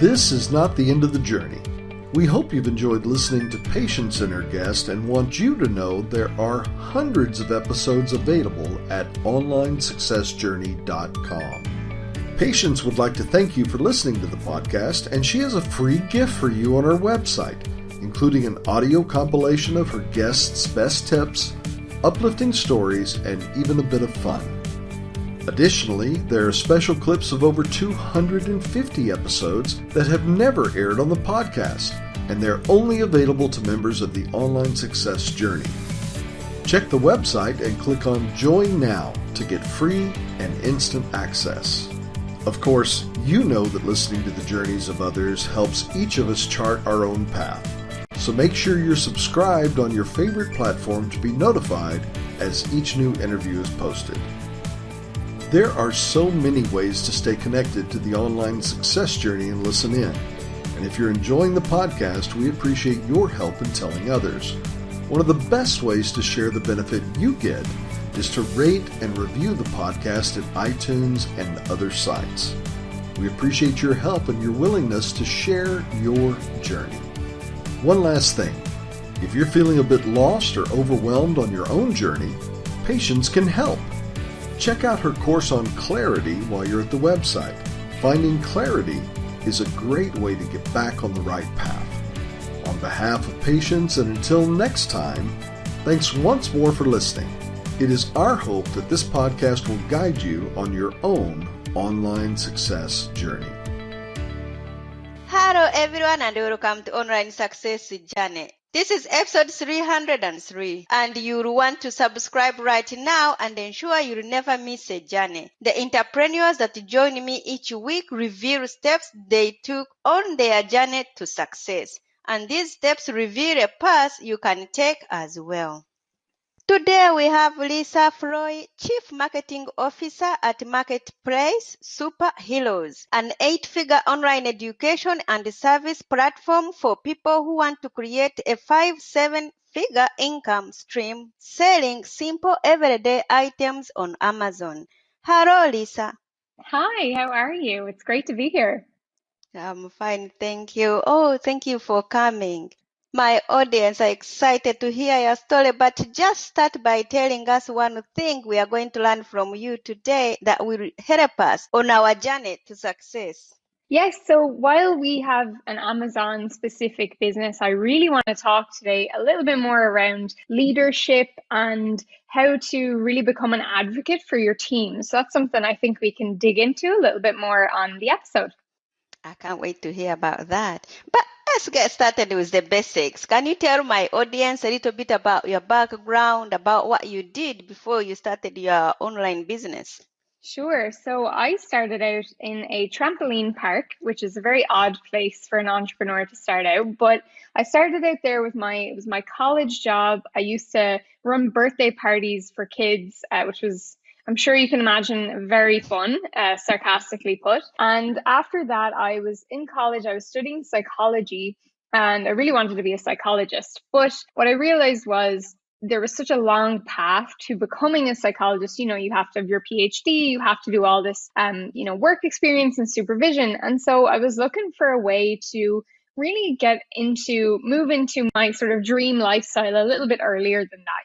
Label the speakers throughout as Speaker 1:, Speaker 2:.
Speaker 1: This is not the end of the journey. We hope you've enjoyed listening to Patience and her guest and want you to know there are hundreds of episodes available at onlinesuccessjourney.com. Patience would like to thank you for listening to the podcast, and she has a free gift for you on her website, including an audio compilation of her guests' best tips, uplifting stories, and even a bit of fun. Additionally, there are special clips of over 250 episodes that have never aired on the podcast, and they're only available to members of the Online Success Journey. Check the website and click on Join Now to get free and instant access. Of course, you know that listening to the journeys of others helps each of us chart our own path. So make sure you're subscribed on your favorite platform to be notified as each new interview is posted. There are so many ways to stay connected to the Online Success Journey and listen in. And if you're enjoying the podcast, we appreciate your help in telling others. One of the best ways to share the benefit you get is to rate and review the podcast at iTunes and other sites. We appreciate your help and your willingness to share your journey. One last thing. If you're feeling a bit lost or overwhelmed on your own journey, Patience can help. Check out her course on clarity while you're at the website. Finding clarity is a great way to get back on the right path. On behalf of Patience, and until next time, thanks once more for listening. It is our hope that this podcast will guide you on your own online success journey.
Speaker 2: Hello everyone and welcome to Online Success Journey. This is episode 303 and you'll want to subscribe right now and ensure you'll never miss a journey. The entrepreneurs that join me each week reveal steps they took on their journey to success. And these steps reveal a path you can take as well. Today we have Lisa Foley, Chief Marketing Officer at Marketplace Superheroes, an 8-figure online education and service platform for people who want to create a 5-7-figure income stream selling simple everyday items on Amazon. Hello, Lisa.
Speaker 3: Hi, how are you? It's great to be here.
Speaker 2: I'm fine, thank you. Oh, thank you for coming. My audience are excited to hear your story, but just start by telling us one thing we are going to learn from you today that will help us on our journey to success.
Speaker 3: Yes, so while we have an Amazon specific business, I really want to talk today a little bit more around leadership and how to really become an advocate for your team. So that's something I think we can dig into a little bit more on the episode.
Speaker 2: I can't wait to hear about that. But let's get started with the basics. Can you tell my audience a little bit about your background, about what you did before you started your online business?
Speaker 3: Sure. So I started out in a trampoline park, which is a very odd place for an entrepreneur to start out. But I started out there with it was my college job. I used to run birthday parties for kids, which was, I'm sure you can imagine, very fun, sarcastically put. And after that, I was in college, I was studying psychology, and I really wanted to be a psychologist. But what I realized was there was such a long path to becoming a psychologist. You know, you have to have your PhD, you have to do all this, work experience and supervision. And so I was looking for a way to really move into my sort of dream lifestyle a little bit earlier than that,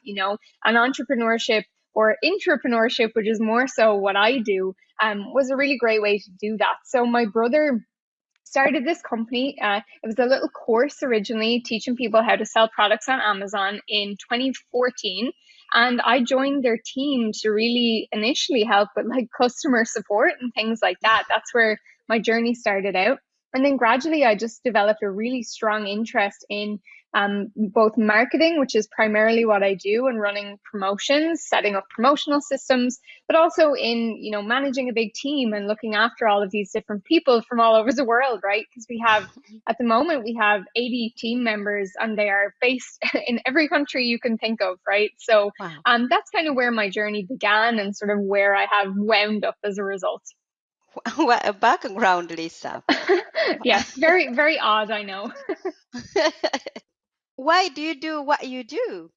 Speaker 3: an entrepreneurship or intrapreneurship, which is more so what I do, was a really great way to do that. So my brother started this company. It was a little course originally teaching people how to sell products on Amazon in 2014. And I joined their team to really initially help with like customer support and things like that. That's where my journey started out. And then gradually I just developed a really strong interest in both marketing, which is primarily what I do, and running promotions, setting up promotional systems, but also in, managing a big team and looking after all of these different people from all over the world, right? Because at the moment, we have 80 team members and they are based in every country you can think of, right? So
Speaker 2: Wow.
Speaker 3: That's kind of where my journey began and sort of where I have wound up as a result.
Speaker 2: What a background, Lisa.
Speaker 3: Yes, very, very odd, I know.
Speaker 2: Why do you do what you do?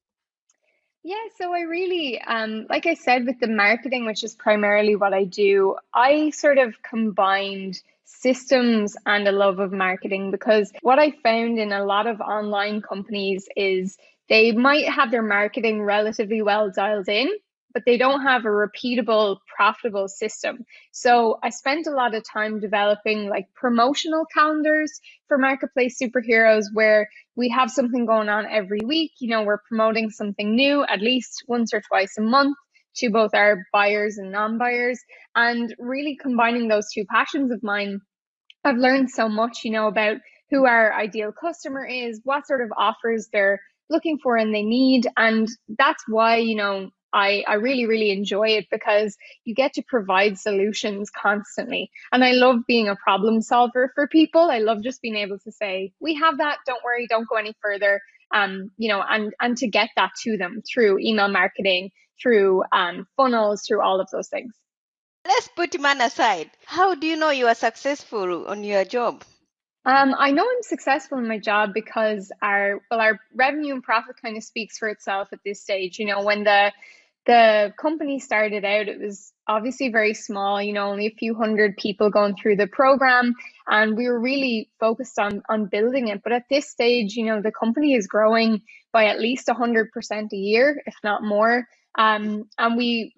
Speaker 3: Yeah, so I really, like I said, with the marketing, which is primarily what I do, I sort of combined systems and a love of marketing, because what I found in a lot of online companies is they might have their marketing relatively well dialed in, but they don't have a repeatable, profitable system. So I spent a lot of time developing like promotional calendars for Marketplace Superheroes, where we have something going on every week. We're promoting something new at least once or twice a month to both our buyers and non-buyers, and really combining those two passions of mine. I've learned so much, about who our ideal customer is, what sort of offers they're looking for and they need. And that's why, I really, really enjoy it, because you get to provide solutions constantly. And I love being a problem solver for people. I love just being able to say, we have that, don't worry, don't go any further. And to get that to them through email marketing, through funnels, through all of those things.
Speaker 2: Let's put man aside. How do you know you are successful on your job?
Speaker 3: I know I'm successful in my job because our revenue and profit kind of speaks for itself at this stage. When the company started out, it was obviously very small, only a few hundred people going through the program, and we were really focused on building it. But at this stage, the company is growing by at least 100% a year, if not more. And we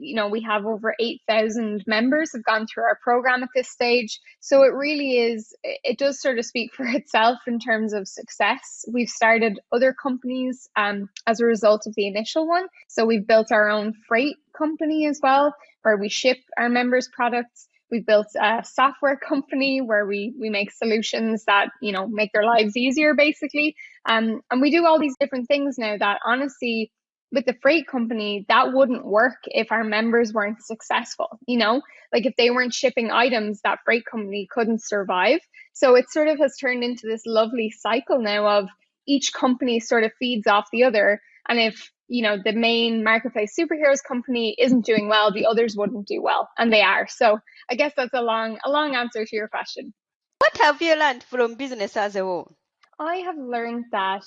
Speaker 3: have over 8,000 members have gone through our program at this stage. So it does sort of speak for itself in terms of success. We've started other companies as a result of the initial one. So we've built our own freight company as well, where we ship our members' products. We've built a software company where we make solutions that, make their lives easier, basically. And we do all these different things now that honestly, with the freight company, that wouldn't work if our members weren't successful. Like if they weren't shipping items, that freight company couldn't survive. So it sort of has turned into this lovely cycle now of each company sort of feeds off the other. And if, the main Marketplace Superheroes company isn't doing well, the others wouldn't do well. And they are. So I guess that's a long answer to your question.
Speaker 2: What have you learned from business as a whole?
Speaker 3: I have learned that,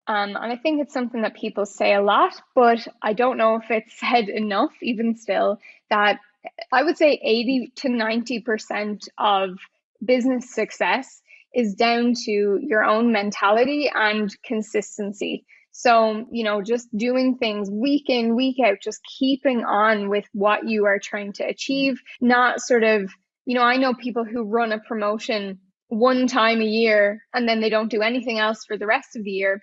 Speaker 3: and I think it's something that people say a lot, but I don't know if it's said enough, even still, that I would say 80 to 90% of business success is down to your own mentality and consistency. So, just doing things week in, week out, just keeping on with what you are trying to achieve, not sort of, I know people who run a promotion one time a year and then they don't do anything else for the rest of the year,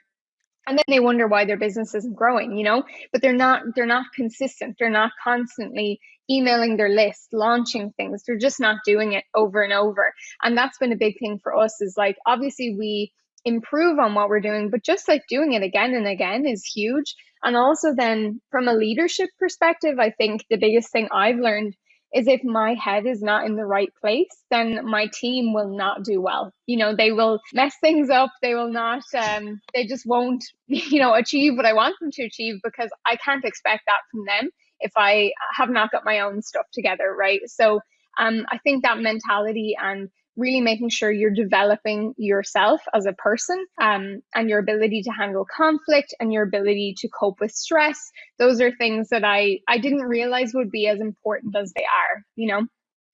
Speaker 3: and then they wonder why their business isn't growing, but they're not consistent. They're not constantly emailing their list, launching things. They're just not doing it over and over. And that's been a big thing for us, is like, obviously we improve on what we're doing, but just like doing it again and again is huge. And also then from a leadership perspective, I think the biggest thing I've learned is if my head is not in the right place, then my team will not do well. They will mess things up. They will not, they just won't, achieve what I want them to achieve, because I can't expect that from them if I have not got my own stuff together, right? So I think that mentality and really making sure you're developing yourself as a person, and your ability to handle conflict and your ability to cope with stress. Those are things that I didn't realize would be as important as they are.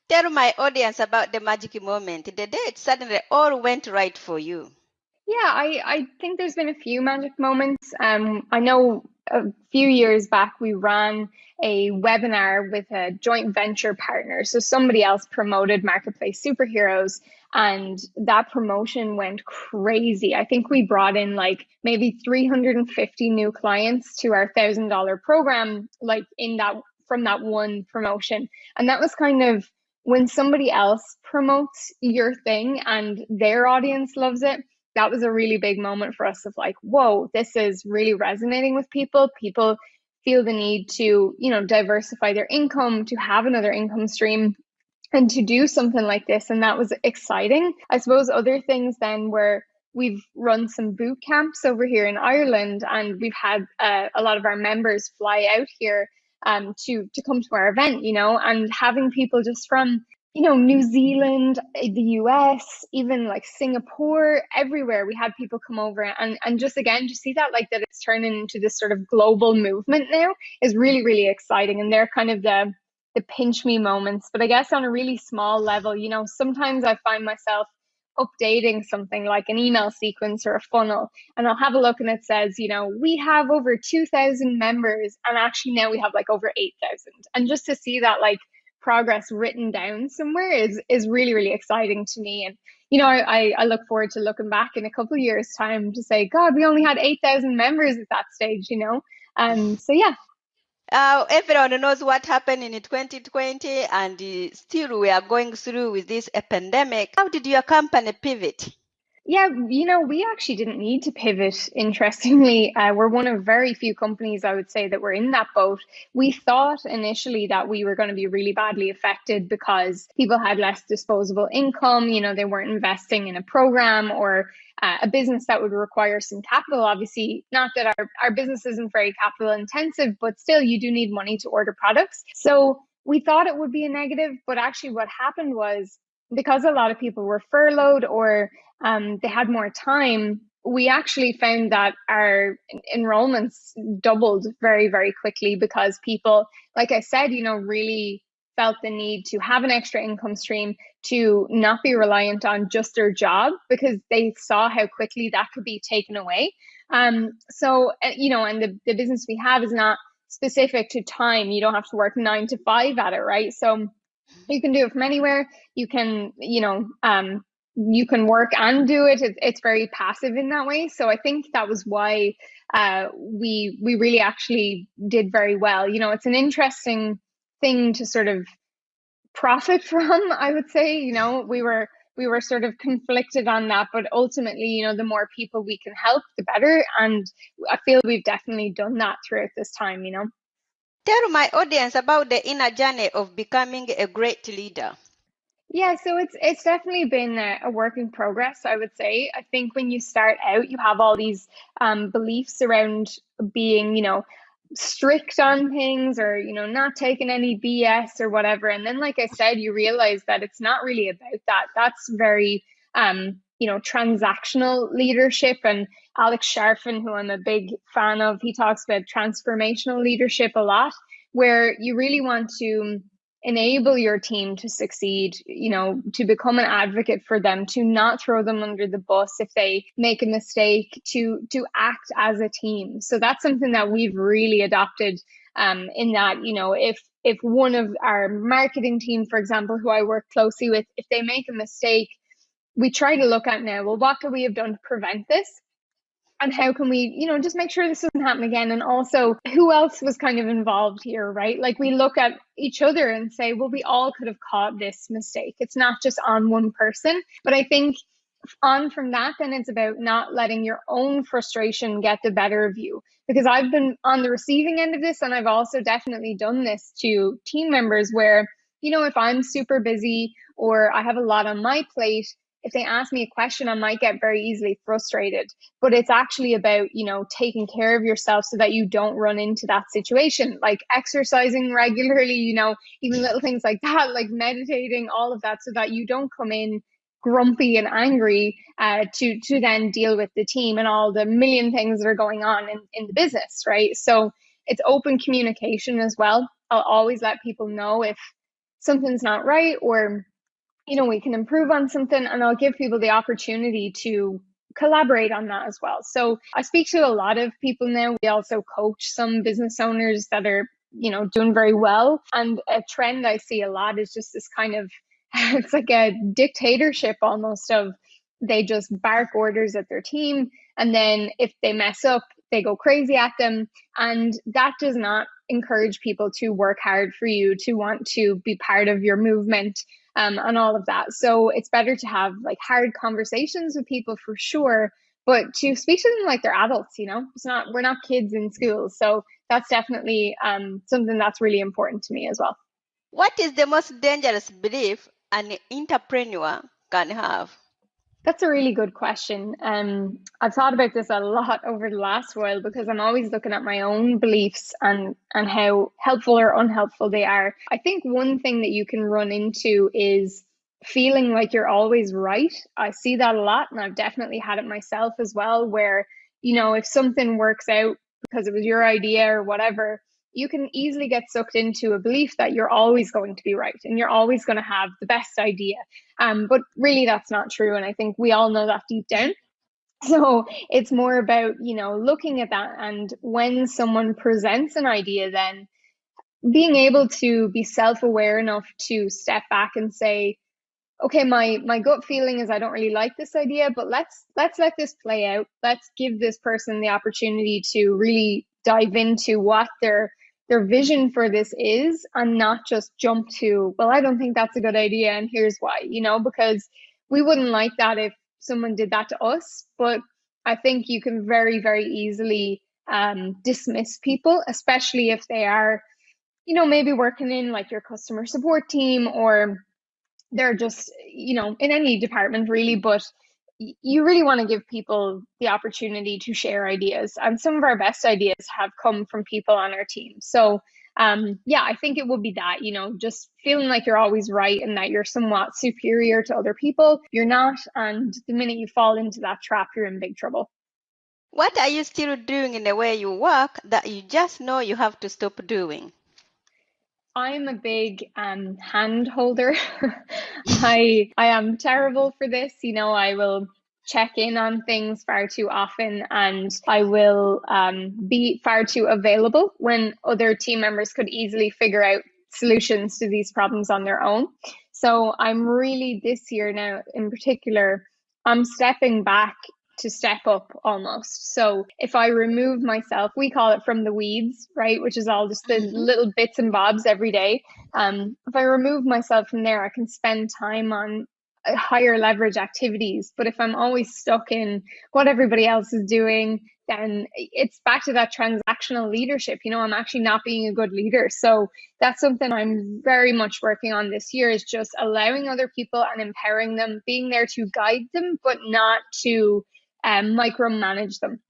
Speaker 2: Tell my audience about the magic moment, the day it suddenly all went right for you.
Speaker 3: Yeah, I think there's been a few magic moments. I know a few years back we ran a webinar with a joint venture partner. So somebody else promoted Marketplace Superheroes, and that promotion went crazy. I think we brought in like maybe 350 new clients to our $1,000 program, like from that one promotion. And that was kind of when somebody else promotes your thing and their audience loves it. That was a really big moment for us of like, whoa, this is really resonating with people. People feel the need to, diversify their income, to have another income stream, and to do something like this. And that was exciting. I suppose other things then were we've run some boot camps over here in Ireland, and we've had a lot of our members fly out here to come to our event, and having people just from New Zealand, the US, even like Singapore, everywhere. We had people come over, and just again, to see that, like that it's turning into this sort of global movement now is really, really exciting. And they're kind of the pinch me moments. But I guess on a really small level, sometimes I find myself updating something like an email sequence or a funnel, and I'll have a look and it says, we have over 2,000 members, and actually now we have like over 8,000. And just to see that like progress written down somewhere is really, really exciting to me. And I look forward to looking back in a couple of years' time to say, God, we only had 8,000 members at that stage. So yeah.
Speaker 2: Everyone knows what happened in 2020, and still we are going through with this pandemic. How did your company pivot?
Speaker 3: Yeah, we actually didn't need to pivot, interestingly. We're one of very few companies, I would say, that were in that boat. We thought initially that we were going to be really badly affected because people had less disposable income. They weren't investing in a program or a business that would require some capital. Obviously, not that our business isn't very capital intensive, but still you do need money to order products. So we thought it would be a negative, but actually what happened was, because a lot of people were furloughed or they had more time, we actually found that our enrollments doubled very, very quickly because people, like I said, really felt the need to have an extra income stream, to not be reliant on just their job, because they saw how quickly that could be taken away. So, and the business we have is not specific to time. You don't have to work 9 to 5 at it, right? So you can do it from anywhere. You can, you can work and do it. It's very passive in that way. So I think that was why we really actually did very well. It's an interesting thing to sort of profit from, I would say. We were sort of conflicted on that, but ultimately, the more people we can help, the better. And I feel we've definitely done that throughout this time.
Speaker 2: Tell my audience about the inner journey of becoming a great leader.
Speaker 3: Yeah, so it's definitely been a work in progress, I would say. I think when you start out, you have all these beliefs around being, strict on things, or, not taking any BS or whatever. And then, like I said, you realize that it's not really about that. That's very, transactional leadership. And Alex Sharfin, who I'm a big fan of, he talks about transformational leadership a lot, where you really want to enable your team to succeed, to become an advocate for them, to not throw them under the bus if they make a mistake, to act as a team. So that's something that we've really adopted, in that, if one of our marketing team, for example, who I work closely with, if they make a mistake, we try to look at now, well, what could we have done to prevent this? And how can we, just make sure this doesn't happen again? And also, who else was kind of involved here, right? Like, we look at each other and say, well, we all could have caught this mistake. It's not just on one person. But I think on from that, then it's about not letting your own frustration get the better of you. Because I've been on the receiving end of this, and I've also definitely done this to team members where, if I'm super busy or I have a lot on my plate, if they ask me a question, I might get very easily frustrated. But it's actually about, taking care of yourself so that you don't run into that situation, like exercising regularly, even little things like that, like meditating, all of that, so that you don't come in grumpy and angry to then deal with the team and all the million things that are going on in the business, right? So it's open communication as well. I'll always let people know if something's not right, or we can improve on something, and I'll give people the opportunity to collaborate on that as well. So I speak to a lot of people now. We also coach some business owners that are, doing very well. And a trend I see a lot is just this kind of, it's like a dictatorship almost, of they just bark orders at their team. And then if they mess up, they go crazy at them. And that does not encourage people to work hard for you, to want to be part of your movement, and all of that. So it's better to have like hard conversations with people, for sure, but to speak to them like they're adults. We're not kids in school. So that's definitely something that's really important to me as well.
Speaker 2: What is the most dangerous belief an entrepreneur can have?
Speaker 3: That's a really good question. I've thought about this a lot over the last while, because I'm always looking at my own beliefs and how helpful or unhelpful they are. I think one thing that you can run into is feeling like you're always right. I see that a lot, and I've definitely had it myself as well, where, if something works out because it was your idea or whatever, you can easily get sucked into a belief that you're always going to be right and you're always going to have the best idea. But really that's not true. And I think we all know that deep down. So it's more about, looking at that. And when someone presents an idea, then being able to be self-aware enough to step back and say, okay, my gut feeling is I don't really like this idea, but let's let this play out. Let's give this person the opportunity to really dive into what their vision for this is, and not just jump to, well, I don't think that's a good idea and here's why, because we wouldn't like that if someone did that to us. But I think you can very, very easily dismiss people, especially if they are, maybe working in like your customer support team, or they're just, in any department really. But you really want to give people the opportunity to share ideas. And some of our best ideas have come from people on our team. So yeah, I think it would be that, just feeling like you're always right and that you're somewhat superior to other people. You're not. And the minute you fall into that trap, you're in big trouble.
Speaker 2: What are you still doing in the way you work that you just know you have to stop doing?
Speaker 3: I'm a big hand holder. I am terrible for this. I will check in on things far too often, and I will be far too available when other team members could easily figure out solutions to these problems on their own. So I'm really, this year now in particular, I'm stepping back to step up almost. So if I remove myself, we call it from the weeds, right? Which is all just the little bits and bobs every day. If I remove myself from there, I can spend time on higher leverage activities. But if I'm always stuck in what everybody else is doing, then it's back to that transactional leadership. I'm actually not being a good leader. So that's something I'm very much working on this year, is just allowing other people and empowering them, being there to guide them, but not to micromanage them.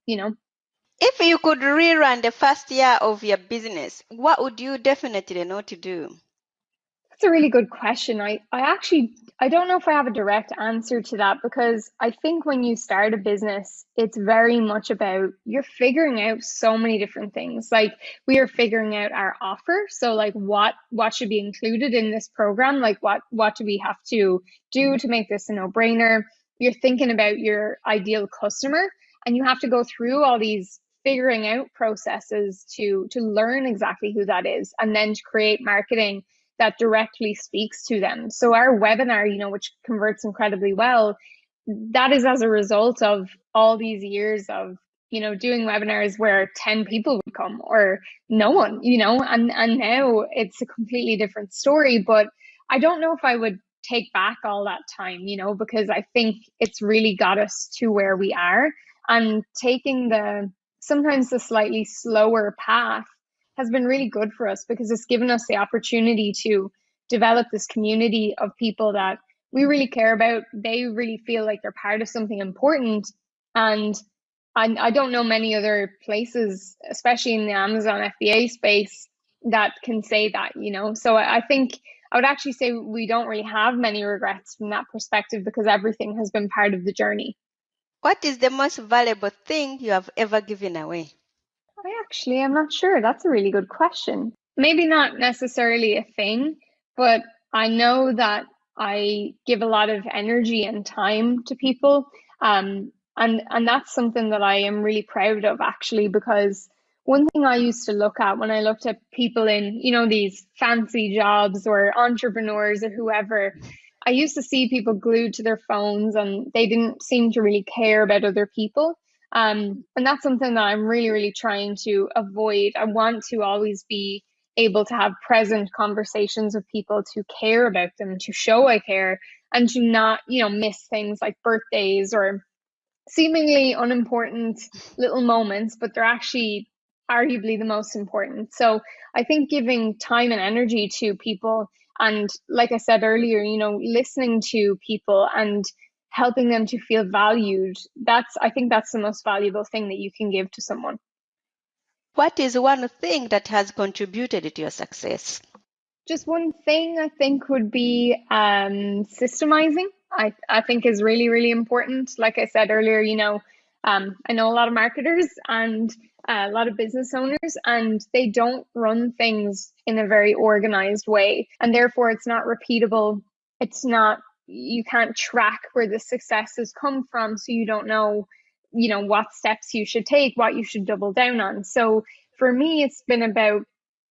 Speaker 2: If you could rerun the first year of your business, what would you definitely know to do?
Speaker 3: That's a really good question. I don't know if I have a direct answer to that, because I think when you start a business, it's very much about, you're figuring out so many different things. Like, we are figuring out our offer. So like what should be included in this program? Like what do we have to do to make this a no-brainer? You're thinking about your ideal customer, and you have to go through all these figuring out processes to learn exactly who that is, and then to create marketing that directly speaks to them. So our webinar, which converts incredibly well, that is as a result of all these years of, doing webinars where 10 people would come or no one, and now it's a completely different story. But I don't know if I would take back all that time, because I think it's really got us to where we are, and taking sometimes the slightly slower path has been really good for us, because it's given us the opportunity to develop this community of people that we really care about. They really feel like they're part of something important. And I don't know many other places, especially in the Amazon FBA space, that can say that, So I think I would actually say we don't really have many regrets from that perspective, because everything has been part of the journey.
Speaker 2: What is the most valuable thing you have ever given away?
Speaker 3: I'm not sure. That's a really good question. Maybe not necessarily a thing, but I know that I give a lot of energy and time to people. And that's something that I am really proud of, actually, because one thing I used to look at when I looked at people in, these fancy jobs or entrepreneurs or whoever, I used to see people glued to their phones and they didn't seem to really care about other people. And that's something that I'm really, really trying to avoid. I want to always be able to have present conversations with people, to care about them, to show I care, and to not, miss things like birthdays or seemingly unimportant little moments, but they're actually arguably the most important. So I think giving time and energy to people, and like I said earlier, listening to people and helping them to feel valued, I think that's the most valuable thing that you can give to someone.
Speaker 2: What is one thing that has contributed to your success?
Speaker 3: Just one thing I think would be systemizing. I think is really, really important. Like I said earlier, I know a lot of marketers and a lot of business owners, and they don't run things in a very organized way. And therefore, it's not repeatable. It's not, you can't track where the successes come from. So you don't know, what steps you should take, what you should double down on. So for me, it's been about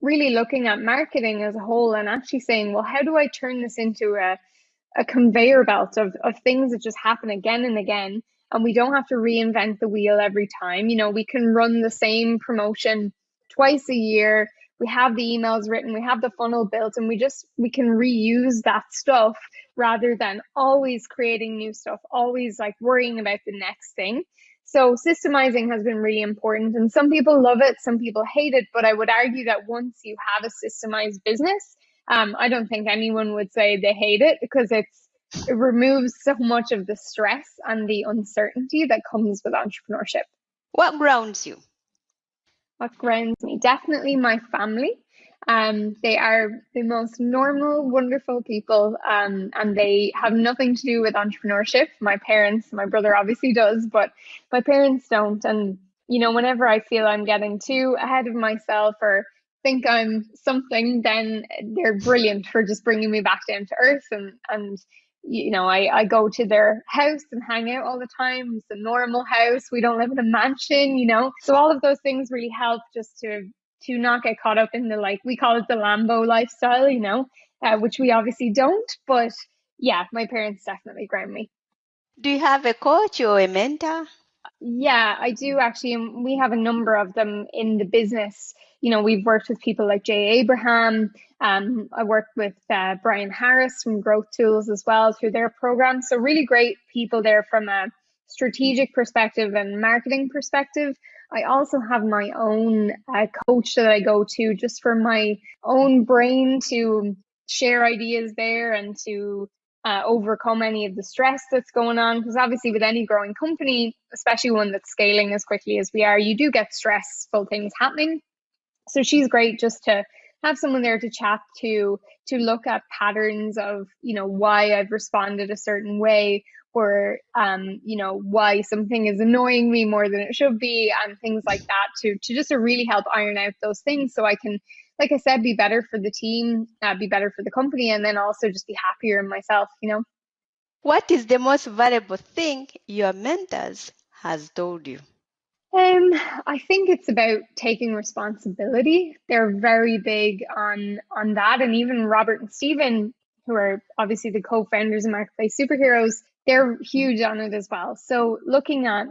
Speaker 3: really looking at marketing as a whole and actually saying, well, how do I turn this into a conveyor belt of things that just happen again and again, and we don't have to reinvent the wheel every time. We can run the same promotion twice a year. We have the emails written, we have the funnel built, and we can reuse that stuff rather than always creating new stuff, always like worrying about the next thing. So systemizing has been really important, and some people love it, some people hate it, but I would argue that once you have a systemized business, I don't think anyone would say they hate it, because it removes so much of the stress and the uncertainty that comes with entrepreneurship.
Speaker 2: What grounds you?
Speaker 3: What grounds me? Definitely my family. They are the most normal, wonderful people, and they have nothing to do with entrepreneurship. My parents, my brother obviously does, but my parents don't. And, whenever I feel I'm getting too ahead of myself or think I'm something, then they're brilliant for just bringing me back down to earth. And I go to their house and hang out all the time. It's a normal house. We don't live in a mansion, So all of those things really help just to not get caught up in the, we call it the Lambo lifestyle, which we obviously don't. But yeah, my parents definitely ground me.
Speaker 2: Do you have a coach or a mentor?
Speaker 3: Yeah, I do actually. And we have a number of them in the business. We've worked with people like Jay Abraham. I worked with Brian Harris from Growth Tools as well through their program. So really great people there from a strategic perspective and marketing perspective. I also have my own coach that I go to just for my own brain to share ideas there and to overcome any of the stress that's going on. Because obviously with any growing company, especially one that's scaling as quickly as we are, you do get stressful things happening. So she's great just to have someone there to chat to look at patterns of, why I've responded a certain way, or, why something is annoying me more than it should be, and things like that, to just to really help iron out those things so I can, like I said, be better for the team, be better for the company, and then also just be happier in myself,
Speaker 2: What is the most valuable thing your mentors has told you?
Speaker 3: I think it's about taking responsibility. They're very big on that. And even Robert and Stephen, who are obviously the co-founders of Marketplace Superheroes, they're huge on it as well. So looking at,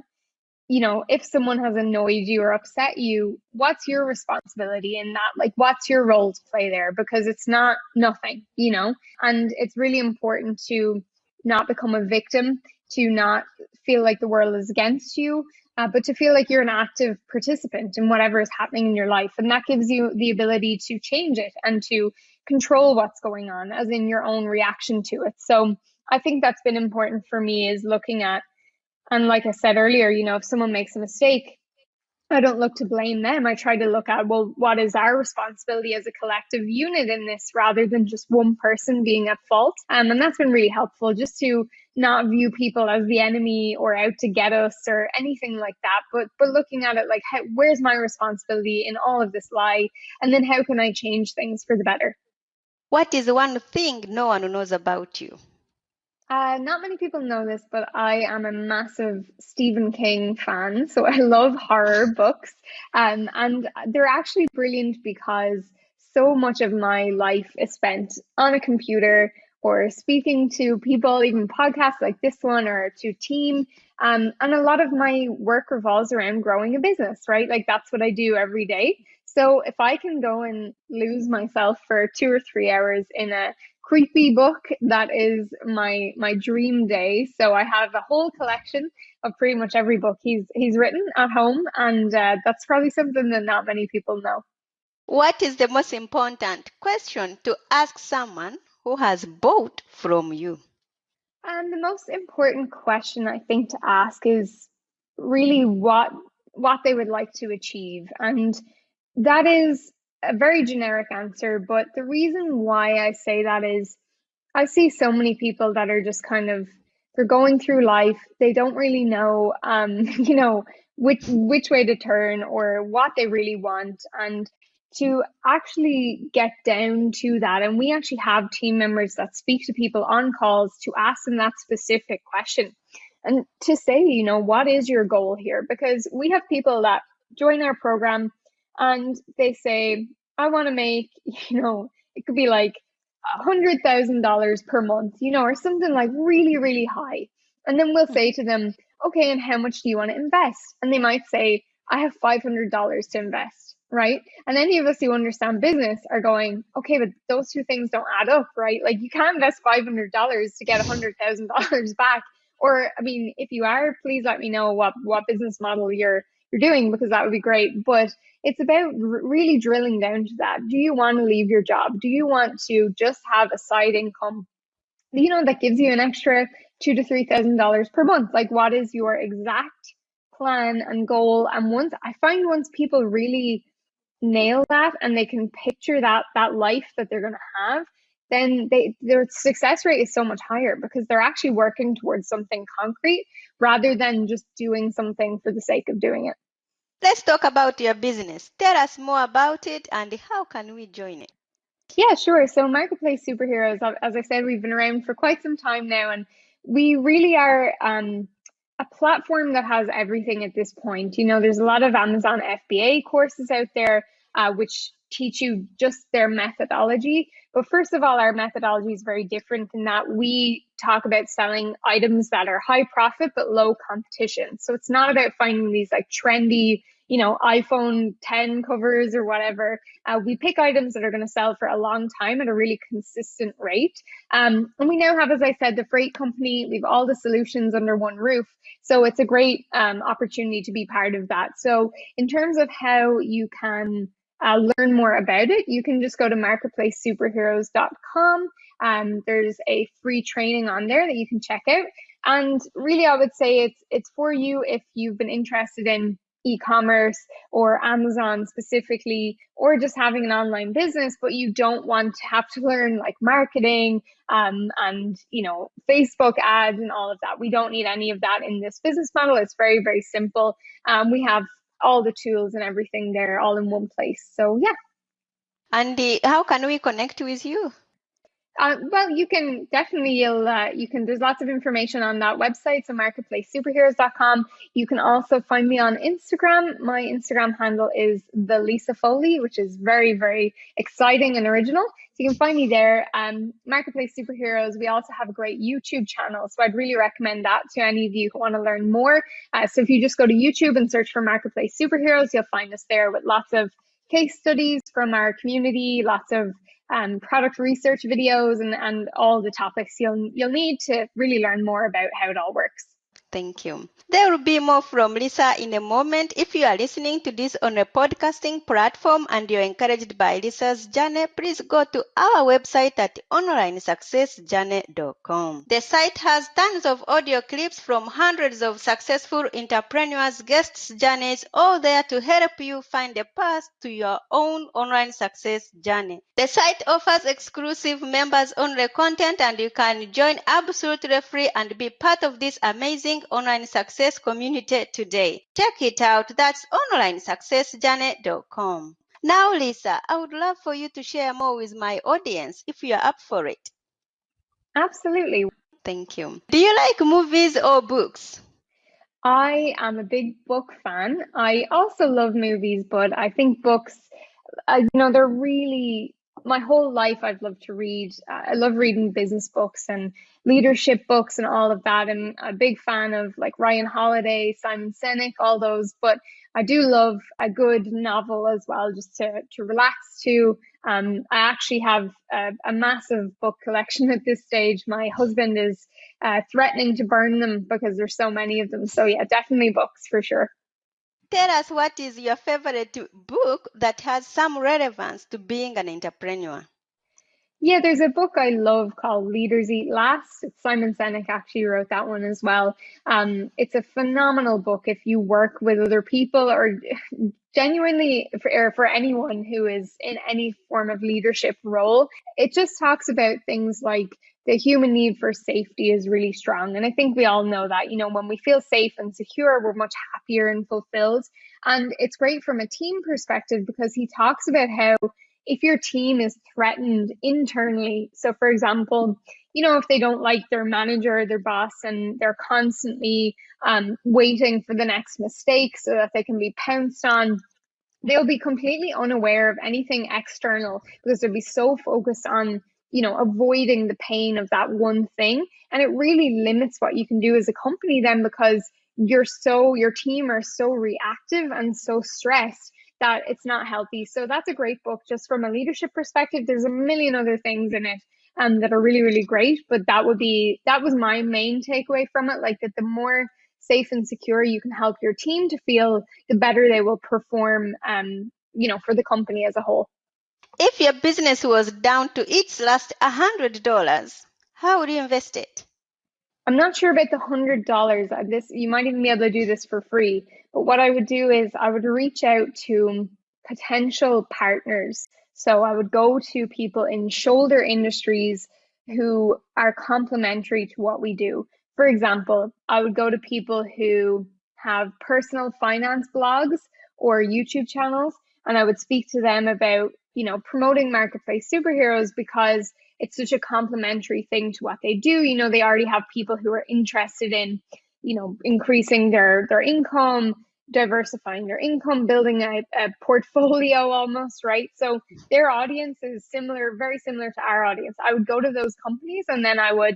Speaker 3: if someone has annoyed you or upset you, what's your responsibility in that? Like, what's your role to play there? Because it's not nothing, and it's really important to not become a victim, to not feel like the world is against you, but to feel like you're an active participant in whatever is happening in your life. And that gives you the ability to change it and to control what's going on, as in your own reaction to it. So I think that's been important for me, is looking at, and like I said earlier, if someone makes a mistake, I don't look to blame them. I try to look at, well, what is our responsibility as a collective unit in this, rather than just one person being at fault. And that's been really helpful, just to not view people as the enemy or out to get us or anything like that, but looking at it like, where's my responsibility in all of this lie? And then how can I change things for the better?
Speaker 2: What is one thing no one knows about you?
Speaker 3: Not many people know this, but I am a massive Stephen King fan. So I love horror books. And they're actually brilliant, because so much of my life is spent on a computer or speaking to people, even podcasts like this one, or to team. And a lot of my work revolves around growing a business, right? Like, that's what I do every day. So if I can go and lose myself for 2 or 3 hours in a creepy book, that is my dream day. So I have a whole collection of pretty much every book he's written at home, and that's probably something that not many people know.
Speaker 2: What is the most important question to ask someone who has bought from you?
Speaker 3: And the most important question I think to ask is really what they would like to achieve. And that is a very generic answer, but the reason why I say that is I see so many people that are just kind of, they're going through life. They don't really know, which way to turn or what they really want. And to actually get down to that. And we actually have team members that speak to people on calls to ask them that specific question and to say, what is your goal here? Because we have people that join our program and they say, I want to make, it could be like $100,000 per month, or something like really, really high. And then we'll say to them, okay, and how much do you want to invest? And they might say, I have $500 to invest, right? And any of us who understand business are going, okay, but those two things don't add up, right? Like you can't invest $500 to get $100,000 back. Or, I mean, if you are, please let me know what business model you're doing, because that would be great. But it's about really drilling down to that. Do you want to leave your job? Do you want to just have a side income, that gives you an extra $2,000 to $3,000 per month? Like, what is your exact plan and goal? And once people really nail that and they can picture that life that they're going to have, then their success rate is so much higher because they're actually working towards something concrete rather than just doing something for the sake of doing it.
Speaker 2: Let's talk about your business. Tell us more about it and how can we join it?
Speaker 3: Yeah, sure. So Marketplace Superheroes, as I said, we've been around for quite some time now, and we really are a platform that has everything at this point. There's a lot of Amazon FBA courses out there, which teach you just their methodology. But first of all, our methodology is very different in that we talk about selling items that are high profit but low competition. So it's not about finding these like trendy, iPhone 10 covers or whatever. We pick items that are going to sell for a long time at a really consistent rate. And we now have, as I said, the freight company. We have all the solutions under one roof. So it's a great opportunity to be part of that. So in terms of how you can learn more about it, you can just go to marketplacesuperheroes.com. There's a free training on there that you can check out. And really, I would say it's for you if you've been interested in e-commerce or Amazon specifically, or just having an online business, but you don't want to have to learn like marketing and Facebook ads and all of that. We don't need any of that in this business model. It's very, very simple. We have all the tools and everything there all in one place. So yeah.
Speaker 2: And how can we connect with you?
Speaker 3: Well, you can definitely, there's lots of information on that website, so marketplacesuperheroes.com. You can also find me on Instagram. My Instagram handle is the Lisa Foley, which is very, very exciting and original. So you can find me there. Marketplace Superheroes, we also have a great YouTube channel. So I'd really recommend that to any of you who want to learn more. So if you just go to YouTube and search for Marketplace Superheroes, you'll find us there with lots of case studies from our community, lots of product research videos and all the topics you'll need to really learn more about how it all works.
Speaker 2: Thank you. There will be more from Lisa in a moment. If you are listening to this on a podcasting platform and you're encouraged by Lisa's journey, please go to our website at onlinesuccessjourney.com. The site has tons of audio clips from hundreds of successful entrepreneurs' guests' journeys, all there to help you find a path to your own online success journey. The site offers exclusive members-only content, and you can join absolutely free and be part of this amazing online success community today. Check it out. That's onlinesuccessjourney.com. Now, Lisa, I would love for you to share more with my audience if you are up for it.
Speaker 3: Absolutely.
Speaker 2: Thank you. Do you like movies or books?
Speaker 3: I am a big book fan. I also love movies, but I think books, they're really, my whole life I've loved to read. I love reading business books and leadership books and all of that. I'm a big fan of like Ryan Holiday, Simon Sinek, all those. But I do love a good novel as well, just to relax to. I actually have a massive book collection at this stage. My husband is threatening to burn them because there's so many of them. So yeah, definitely books for sure.
Speaker 2: Tell us, what is your favorite book that has some relevance to being an entrepreneur?
Speaker 3: Yeah, there's a book I love called Leaders Eat Last. It's Simon Sinek actually wrote that one as well. It's a phenomenal book if you work with other people or genuinely for anyone who is in any form of leadership role. It just talks about things like the human need for safety is really strong. And I think we all know that, when we feel safe and secure, we're much happier and fulfilled. And it's great from a team perspective because he talks about how if your team is threatened internally, so for example, if they don't like their manager or their boss and they're constantly waiting for the next mistake so that they can be pounced on, they'll be completely unaware of anything external because they'll be so focused on, avoiding the pain of that one thing. And it really limits what you can do as a company then because your team are so reactive and so stressed that it's not healthy. So that's a great book just from a leadership perspective. There's a million other things in it that are really, really great. But that was my main takeaway from it. Like that the more safe and secure you can help your team to feel, the better they will perform, for the company as a whole.
Speaker 2: If your business was down to its last $100, how would you invest it?
Speaker 3: I'm not sure about the $100. This you might even be able to do this for free. But what I would do is I would reach out to potential partners. So I would go to people in shoulder industries who are complementary to what we do. For example, I would go to people who have personal finance blogs or YouTube channels, and I would speak to them about, promoting marketplace superheroes because it's such a complementary thing to what they do. They already have people who are interested in, increasing their income, diversifying their income, building a portfolio almost, right? So their audience is similar, very similar to our audience. I would go to those companies and then I would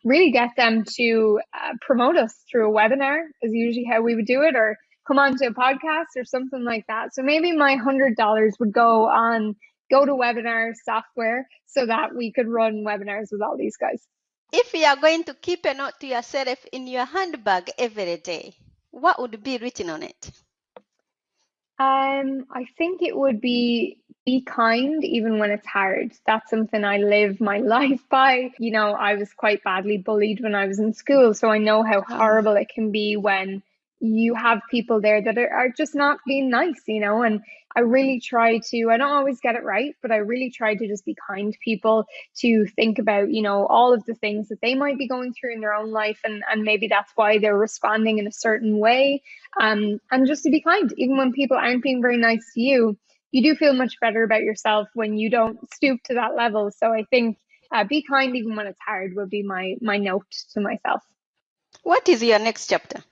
Speaker 3: really get them to promote us through a webinar is usually how we would do it, or come on to a podcast or something like that. So maybe my $100 would go on GoToWebinar software so that we could run webinars with all these guys.
Speaker 2: If you are going to keep a note to yourself in your handbag every day, what would be written on it?
Speaker 3: I think it would be kind even when it's hard. That's something I live my life by. I was quite badly bullied when I was in school, so I know how horrible it can be when you have people there that are just not being nice, and I really try to, I don't always get it right, but I really try to just be kind to people, to think about, all of the things that they might be going through in their own life. And maybe that's why they're responding in a certain way. And just to be kind, even when people aren't being very nice to you, you do feel much better about yourself when you don't stoop to that level. So I think be kind even when it's hard will be my note to myself.
Speaker 2: What is your next chapter?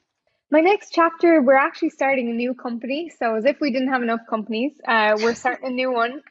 Speaker 3: My next chapter, we're actually starting a new company. So as if we didn't have enough companies, we're starting a new one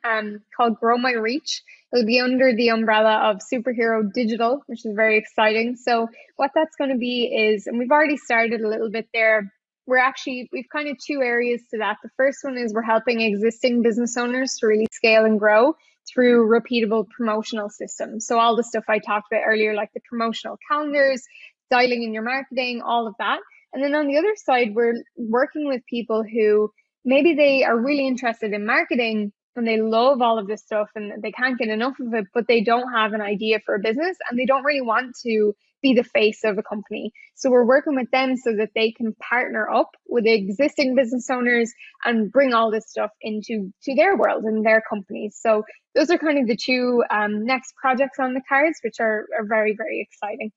Speaker 3: called Grow My Reach. It'll be under the umbrella of Superhero Digital, which is very exciting. So what that's going to be is, and we've already started a little bit there, we've kind of two areas to that. The first one is we're helping existing business owners to really scale and grow through repeatable promotional systems. So all the stuff I talked about earlier, like the promotional calendars, dialing in your marketing, all of that. And then on the other side, we're working with people who maybe they are really interested in marketing and they love all of this stuff and they can't get enough of it, but they don't have an idea for a business and they don't really want to be the face of a company. So we're working with them so that they can partner up with existing business owners and bring all this stuff into their world and their companies. So those are kind of the two next projects on the cards, which are very, very exciting.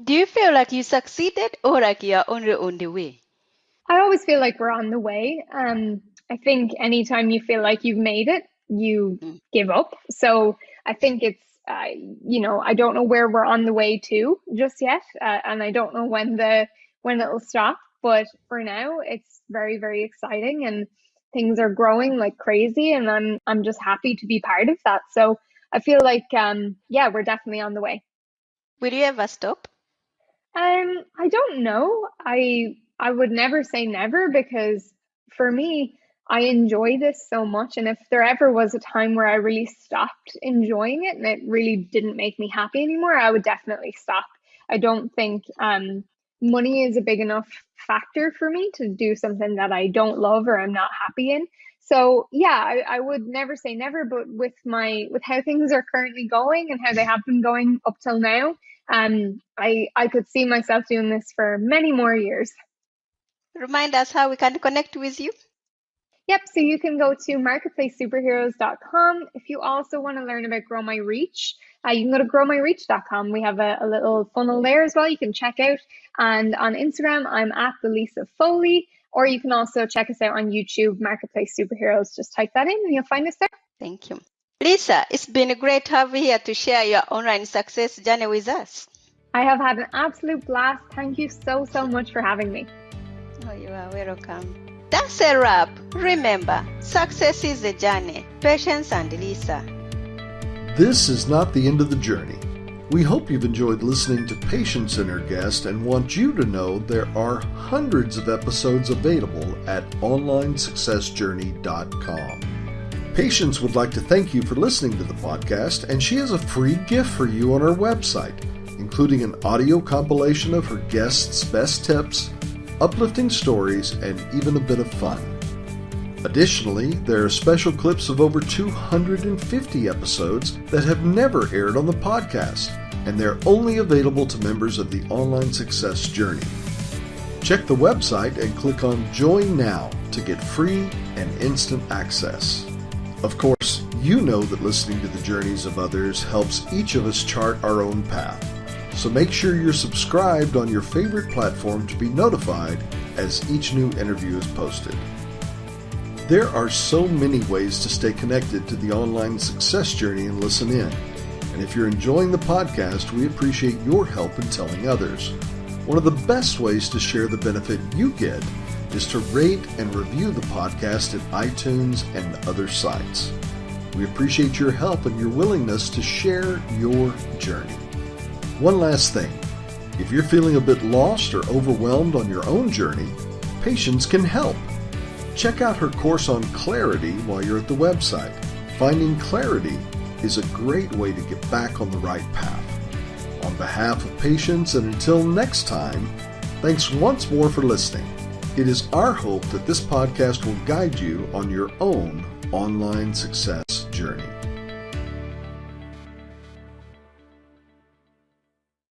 Speaker 2: Do you feel like you succeeded or like you're only on the way?
Speaker 3: I always feel like we're on the way. I think anytime you feel like you've made it, you give up. So I think it's, I don't know where we're on the way to just yet. And I don't know when it'll stop. But for now, it's very, very exciting and things are growing like crazy. And I'm just happy to be part of that. So I feel like, we're definitely on the way.
Speaker 2: Will you ever stop?
Speaker 3: I don't know. I would never say never because for me, I enjoy this so much. And if there ever was a time where I really stopped enjoying it and it really didn't make me happy anymore, I would definitely stop. I don't think money is a big enough factor for me to do something that I don't love or I'm not happy in. So yeah, I would never say never, but with how things are currently going and how they have been going up till now, I could see myself doing this for many more years.
Speaker 2: Remind us how we can connect with you.
Speaker 3: Yep, so you can go to marketplacesuperheroes.com. If you also want to learn about Grow My Reach, you can go to growmyreach.com. We have a little funnel there as well you can check out. And on Instagram, I'm at the Lisa Foley, or you can also check us out on YouTube, Marketplace Superheroes. Just type that in and you'll find us there.
Speaker 2: Thank you. Lisa, it's been great to have you here to share your online success journey with us.
Speaker 3: I have had an absolute blast. Thank you so much for having me.
Speaker 2: Oh, you are welcome. That's a wrap. Remember, success is a journey. Patience and Lisa.
Speaker 1: This is not the end of the journey. We hope you've enjoyed listening to Patience and her guest and want you to know there are hundreds of episodes available at onlinesuccessjourney.com. Patience would like to thank you for listening to the podcast, and she has a free gift for you on her website, including an audio compilation of her guests' best tips, uplifting stories, and even a bit of fun. Additionally, there are special clips of over 250 episodes that have never aired on the podcast, and they're only available to members of the Online Success Journey. Check the website and click on Join Now to get free and instant access. Of course, you know that listening to the journeys of others helps each of us chart our own path. So make sure you're subscribed on your favorite platform to be notified as each new interview is posted. There are so many ways to stay connected to the Online Success Journey and listen in. And if you're enjoying the podcast, we appreciate your help in telling others. One of the best ways to share the benefit you get is to rate and review the podcast at iTunes and other sites. We appreciate your help and your willingness to share your journey. One last thing, if you're feeling a bit lost or overwhelmed on your own journey, Patience can help. Check out her course on clarity while you're at the website. Finding clarity is a great way to get back on the right path. On behalf of Patience, and until next time, thanks once more for listening. It is our hope that this podcast will guide you on your own online success journey.